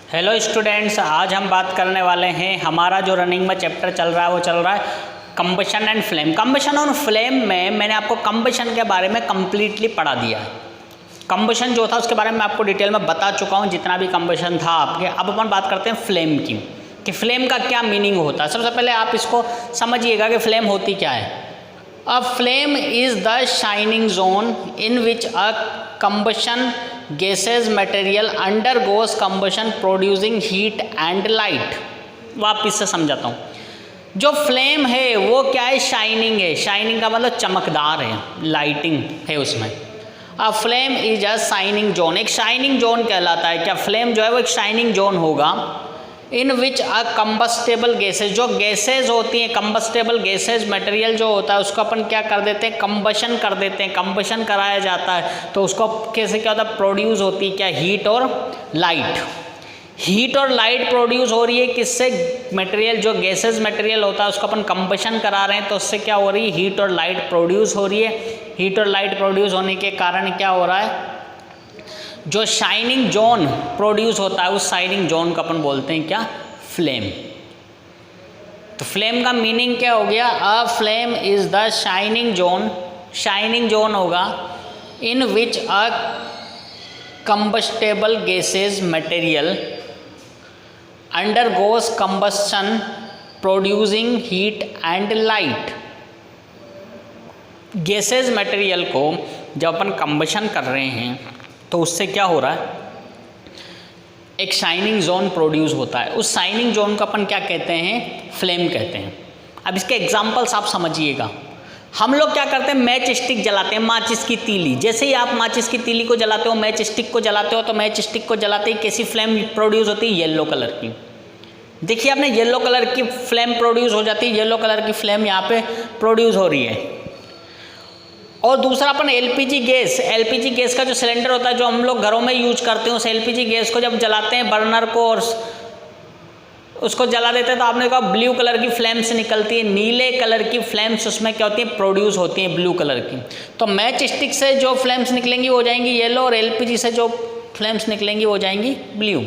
Hello students, आज हम बात करने वाले हैं। हमारा जो रनिंग में चैप्टर चल रहा है वो चल रहा है कंबशन एंड फ्लेम। कंबशन और फ्लेम में मैंने आपको कंबशन के बारे में कंप्लीटली पढ़ा दिया है। कंबशन जो था उसके बारे में आपको डिटेल में बता चुका हूँ, जितना भी कंबशन था आपके। अब अपन बात करते हैं फ्लेम की, कि फ्लेम का क्या मीनिंग होता है। सबसे पहले आप इसको समझिएगा कि फ्लेम होती क्या है। A flame is the shining zone in which a combustion gaseous material undergoes combustion producing heat and light। वापिस से समझाता हूँ। जो फ्लेम है वो क्या है? शाइनिंग है। शाइनिंग का मतलब चमकदार है, लाइटिंग है उसमें। अ flame is a shining zone. एक शाइनिंग जोन कहलाता है। क्या फ्लेम जो है वो एक शाइनिंग जोन होगा in which a combustible gases, जो गैसेज होती हैं, कंबस्टेबल गैसेज मटेरियल जो होता है उसको अपन क्या कर देते हैं? कंबशन कर देते हैं। कंबशन कराया जाता है तो उसको कैसे क्या होता है? प्रोड्यूस होती है क्या? हीट और लाइट। हीट और लाइट प्रोड्यूस हो रही है किससे? मटेरियल, जो गैसेज मटेरियल होता है उसको अपन कंबशन करा रहे हैं तो उससे क्या हो रही है? हीट और लाइट प्रोड्यूस हो रही है। हीट और लाइट प्रोड्यूस होने के कारण क्या हो रहा है? जो शाइनिंग जोन प्रोड्यूस होता है उस शाइनिंग जोन को अपन बोलते हैं क्या? फ्लेम। तो फ्लेम का मीनिंग क्या हो गया? A flame is the shining zone. Shining zone होगा in which a combustible gases material undergoes combustion producing heat and light. Gases material को जब अपन कंबशन कर रहे हैं तो उससे क्या हो रहा है? एक शाइनिंग जोन प्रोड्यूस होता है। उस शाइनिंग जोन को अपन क्या कहते हैं? फ्लेम कहते हैं। अब इसके एग्जांपल्स आप समझिएगा। हम लोग क्या करते हैं? मैच स्टिक जलाते हैं, माचिस की तीली। जैसे ही आप माचिस की तीली को जलाते हो, मैच स्टिक को जलाते हो, तो मैच स्टिक को जलाते ही कैसी फ्लेम प्रोड्यूस होती है? येलो कलर की। देखिए आपने, येलो कलर की फ्लेम प्रोड्यूस हो जाती है। येलो कलर की फ्लेम यहाँ पे प्रोड्यूस हो रही है। और दूसरा अपन एलपीजी गैस का जो सिलेंडर होता है जो हम लोग घरों में यूज करते हैं, उस एलपीजी गैस को जब जलाते हैं बर्नर को और उसको जला देते हैं तो आपने कहा ब्लू कलर की फ्लेम्स निकलती है। नीले कलर की फ्लेम्स उसमें क्या होती है? प्रोड्यूस होती हैं ब्लू कलर की। तो मैच स्टिक से जो फ्लेम्स निकलेंगी वो हो जाएंगी येलो, और एलपीजी से जो फ्लेम्स निकलेंगी वो हो जाएंगी ब्लू।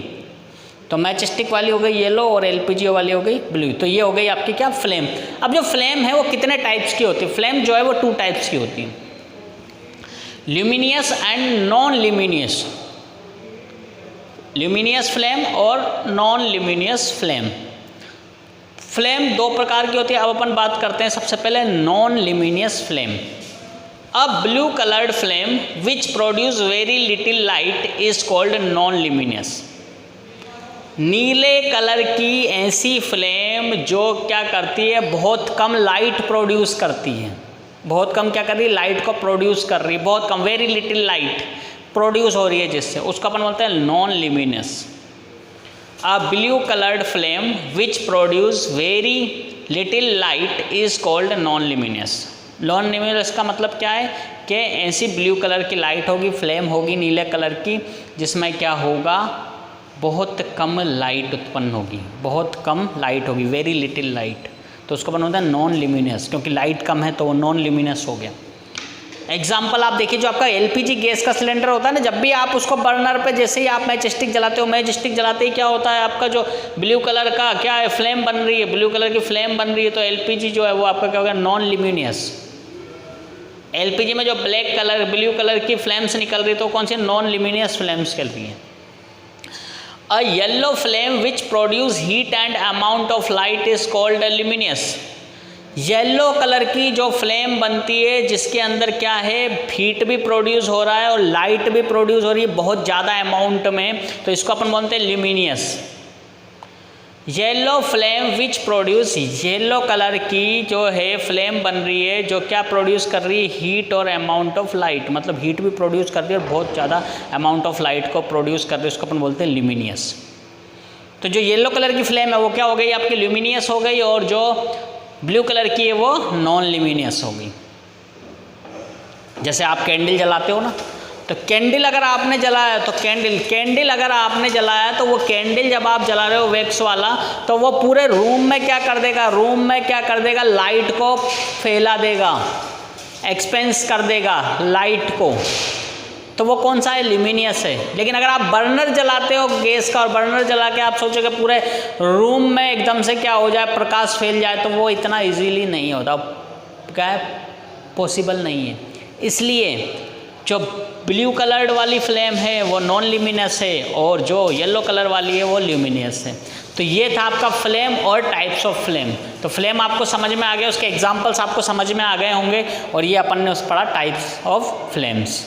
तो मैच स्टिक वाली हो गई येलो और एलपीजी वाली हो गई ब्लू। तो ये हो गई आपकी क्या? फ्लेम। अब जो फ्लेम है वो कितने टाइप्स की होती है? फ्लेम जो है वो 2 टाइप्स की होती है, luminous and non luminous. Luminous flame और नॉन ल्यूमिनियस फ्लेम। फ्लेम 2 प्रकार की होती है। अब अपन बात करते हैं सबसे पहले non luminous flame. A blue coloured flame which produce very little light is called non luminous. नीले कलर की ऐसी फ्लेम जो क्या करती है? बहुत कम लाइट प्रोड्यूस करती है। बहुत कम क्या कर रही है? लाइट को प्रोड्यूस कर रही है। बहुत कम, वेरी लिटिल लाइट प्रोड्यूस हो रही है जिससे, उसको अपन बोलते हैं non luminous. A blue coloured flame which produce very little light is called non luminous. Non luminous का मतलब क्या है? कि ऐसी ब्लू कलर की लाइट होगी, फ्लेम होगी नीले कलर की, जिसमें क्या होगा? बहुत कम लाइट उत्पन्न होगी, बहुत कम लाइट होगी, वेरी लिटिल लाइट। तो उसको अपन बोलते हैं नॉन ल्यूमिनस, क्योंकि लाइट कम है तो वो नॉन ल्यूमिनस हो गया। एग्जाम्पल आप देखिए, जो आपका एलपीजी गैस का सिलेंडर होता है ना, जब भी आप उसको बर्नर पे, जैसे ही आप मैच स्टिक जलाते हो, मैच स्टिक जलाते ही क्या होता है? आपका जो ब्लू कलर का क्या है? फ्लेम बन रही है, ब्लू कलर की फ्लेम बन रही है। तो एलपीजी जो है वो आपका क्या होगा? Non luminous. एलपीजी में जो ब्लैक कलर, ब्लू कलर की फ्लेम्स निकल रही है तो कौन सी? नॉन ल्यूमिनियस फ्लेम्स चल रही है। A yellow flame which produce heat and amount of light is called luminous. Yellow colour की जो फ्लेम बनती है जिसके अंदर क्या है? हीट भी प्रोड्यूस हो रहा है और लाइट भी प्रोड्यूस हो रही है बहुत ज़्यादा अमाउंट में, तो इसको अपन बोलते हैं luminous. Yellow flame which produce, yellow colour की जो है फ्लेम बन रही है जो क्या प्रोड्यूस कर रही है? हीट और अमाउंट ऑफ लाइट, मतलब हीट भी प्रोड्यूस कर रही है और बहुत ज़्यादा अमाउंट ऑफ लाइट को प्रोड्यूस कर रही है, उसको अपन बोलते हैं ल्यूमिनियस। तो जो येलो कलर की फ्लेम है वो क्या हो गई? आपकी ल्यूमिनियस हो गई, और जो ब्लू कलर की है वो नॉन ल्यूमिनियस हो गई। जैसे आप कैंडल जलाते हो ना, तो कैंडल अगर आपने जलाया तो कैंडल अगर आपने जलाया तो वो कैंडल जब आप जला रहे हो वैक्स वाला, तो वो पूरे रूम में क्या कर देगा? रूम में क्या कर देगा? लाइट को फैला देगा, एक्सपेंस कर देगा लाइट को। तो वो कौन सा है, ल्यूमिनियस है। लेकिन अगर आप बर्नर जलाते हो गैस का और बर्नर जला के आप सोचोगे पूरे रूम में एकदम से क्या हो जाए, प्रकाश फैल जाए, तो वो इतना इजीली नहीं होता, क्या है, पॉसिबल नहीं है। इसलिए जो ब्लू कलर्ड वाली फ्लेम है वो नॉन ल्यूमिनस है और जो येलो कलर वाली है वो ल्यूमिनियस है। तो ये था आपका फ्लेम और टाइप्स ऑफ फ्लेम। तो फ्लेम आपको समझ में आ गया, उसके एग्जांपल्स आपको समझ में आ गए होंगे, और ये अपन ने उस पढ़ा टाइप्स ऑफ फ्लेम्स।